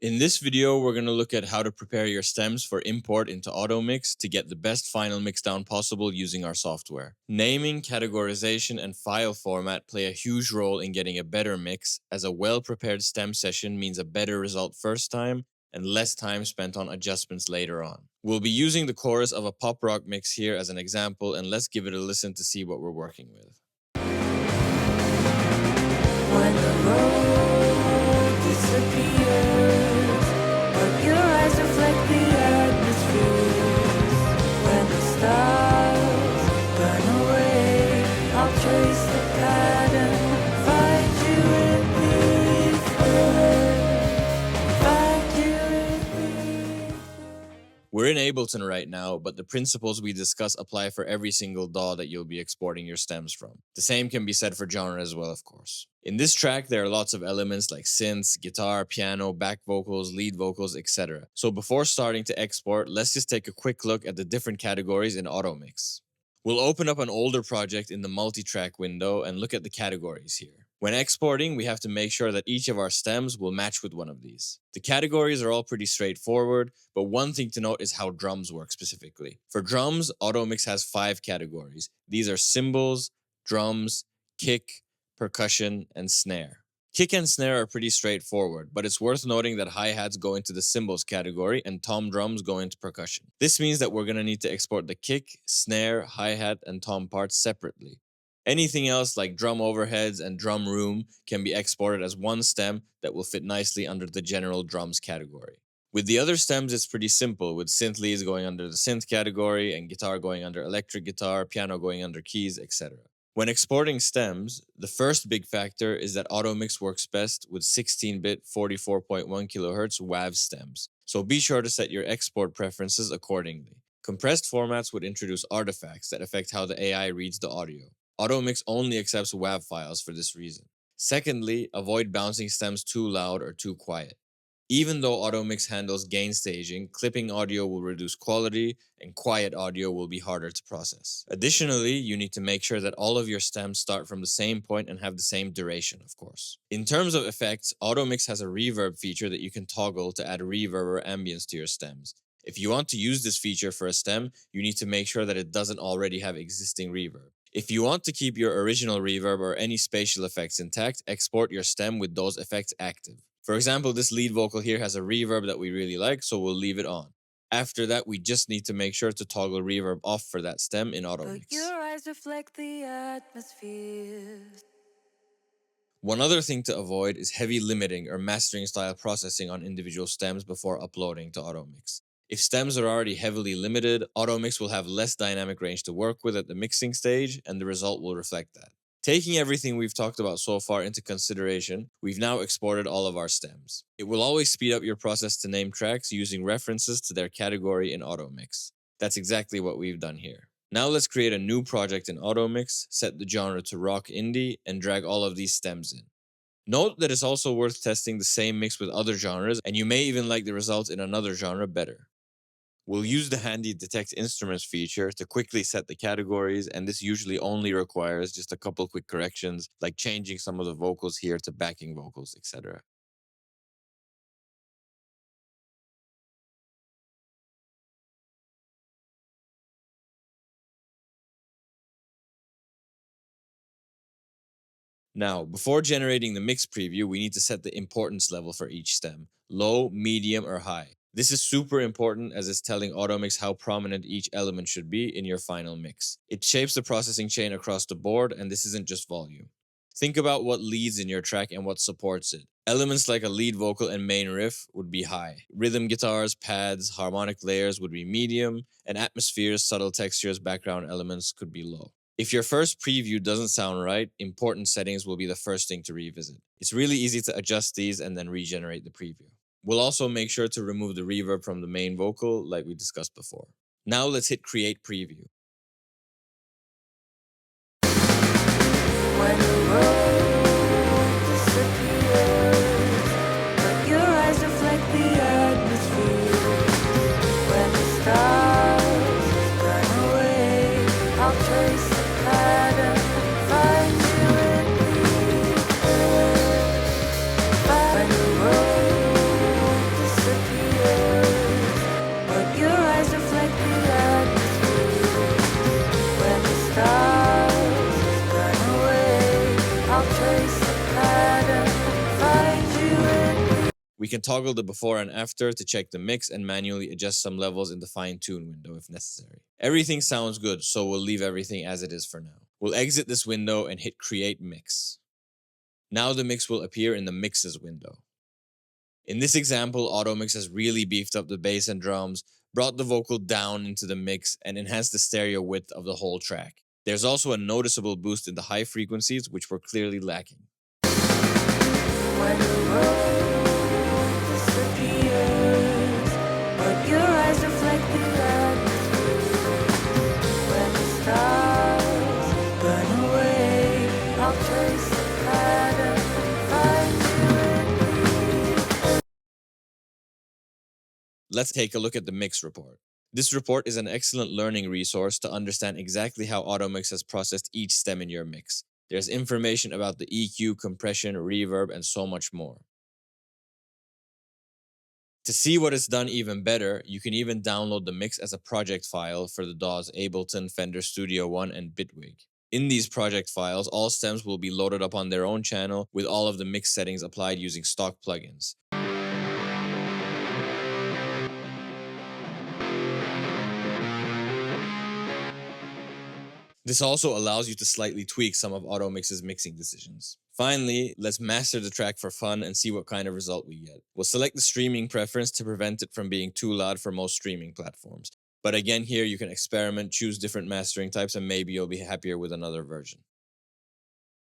In this video, we're going to look at how to prepare your stems for import into Automix to get the best final mixdown possible using our software. Naming, categorization, and file format play a huge role in getting a better mix, as a well-prepared stem session means a better result first time and less time spent on adjustments later on. We'll be using the chorus of a pop rock mix here as an example, and let's give it a listen to see what we're working with. When the road disappears, but your eyes reflect the atmosphere. When the stars burn away, I'll trace the pattern, find you in the We're in Ableton right now, but the principles we discuss apply for every single DAW that you'll be exporting your stems from. The same can be said for genre as well, of course. In this track, there are lots of elements like synths, guitar, piano, back vocals, lead vocals, etc. So before starting to export, let's just take a quick look at the different categories in Automix. We'll open up an older project in the multi-track window and look at the categories here. When exporting, we have to make sure that each of our stems will match with one of these. The categories are all pretty straightforward, but one thing to note is how drums work specifically. For drums, Automix has 5 categories. These are cymbals, drums, kick, percussion, and snare. Kick and snare are pretty straightforward, but it's worth noting that hi-hats go into the cymbals category and tom drums go into percussion. This means that we're going to need to export the kick, snare, hi-hat, and tom parts separately. Anything else like drum overheads and drum room can be exported as one stem that will fit nicely under the general drums category. With the other stems, it's pretty simple, with synth leads going under the synth category and guitar going under electric guitar, piano going under keys, etc. When exporting stems, the first big factor is that Automix works best with 16-bit 44.1 kHz WAV stems, so be sure to set your export preferences accordingly. Compressed formats would introduce artifacts that affect how the AI reads the audio. Automix only accepts WAV files for this reason. Secondly, avoid bouncing stems too loud or too quiet. Even though Automix handles gain staging, clipping audio will reduce quality, and quiet audio will be harder to process. Additionally, you need to make sure that all of your stems start from the same point and have the same duration, of course. In terms of effects, Automix has a reverb feature that you can toggle to add reverb or ambience to your stems. If you want to use this feature for a stem, you need to make sure that it doesn't already have existing reverb. If you want to keep your original reverb or any spatial effects intact, export your stem with those effects active. For example, this lead vocal here has a reverb that we really like, so we'll leave it on. After that, we just need to make sure to toggle reverb off for that stem in Automix. your eyes reflect the atmosphere. One other thing to avoid is heavy limiting or mastering style processing on individual stems before uploading to Automix. If stems are already heavily limited, Automix will have less dynamic range to work with at the mixing stage, and the result will reflect that. Taking everything we've talked about so far into consideration, we've now exported all of our stems. It will always speed up your process to name tracks using references to their category in Automix. That's exactly what we've done here. Now let's create a new project in Automix, set the genre to rock indie, and drag all of these stems in. Note that it's also worth testing the same mix with other genres, and you may even like the results in another genre better. We'll use the handy Detect Instruments feature to quickly set the categories, and this usually only requires just a couple quick corrections, like changing some of the vocals here to backing vocals, etc. Now, before generating the mix preview, we need to set the importance level for each stem, low, medium, or high. This is super important as it's telling Automix how prominent each element should be in your final mix. It shapes the processing chain across the board, and this isn't just volume. Think about what leads in your track and what supports it. Elements like a lead vocal and main riff would be high. Rhythm guitars, pads, harmonic layers would be medium, and atmospheres, subtle textures, background elements could be low. If your first preview doesn't sound right, important settings will be the first thing to revisit. It's really easy to adjust these and then regenerate the preview. We'll also make sure to remove the reverb from the main vocal like we discussed before. Now let's hit Create Preview. When the road disappears, but your eyes reflect the atmosphere. When the stars burn away, I'll trace the pattern, find you in the air. When the road can toggle the before and after to check the mix and manually adjust some levels in the fine-tune window if necessary. Everything sounds good, so we'll leave everything as it is for now. We'll exit this window and hit Create Mix. Now the mix will appear in the Mixes window. In this example, Automix has really beefed up the bass and drums, brought the vocal down into the mix, and enhanced the stereo width of the whole track. There's also a noticeable boost in the high frequencies, which were clearly lacking. When the road disappears, but your eyes reflect the atmosphere. When the stars burn away, I'll trace the pattern, find you in me. Let's take a look at the mix report. This report is an excellent learning resource to understand exactly how Automix has processed each stem in your mix. There's information about the EQ, compression, reverb, and so much more. To see what it's done even better, you can even download the mix as a project file for the DAWs Ableton, Fender Studio One, and Bitwig. In these project files, all stems will be loaded up on their own channel with all of the mix settings applied using stock plugins. This also allows you to slightly tweak some of Automix's mixing decisions. Finally, let's master the track for fun and see what kind of result we get. We'll select the streaming preference to prevent it from being too loud for most streaming platforms. But again, here you can experiment, choose different mastering types, and maybe you'll be happier with another version.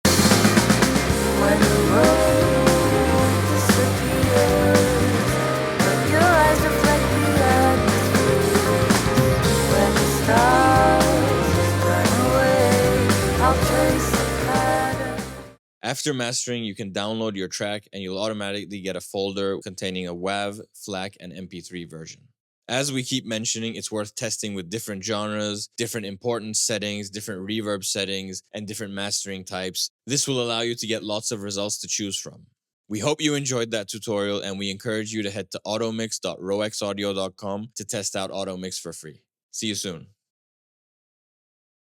When the road disappears, but your eyes reflect the atmosphere. When the stars burn away, I'll trace the pattern. After mastering, you can download your track and you'll automatically get a folder containing a WAV, FLAC, and MP3 version. As we keep mentioning, it's worth testing with different genres, different importance settings, different reverb settings, and different mastering types. This will allow you to get lots of results to choose from. We hope you enjoyed that tutorial, and we encourage you to head to automix.roexaudio.com to test out Automix for free. See you soon.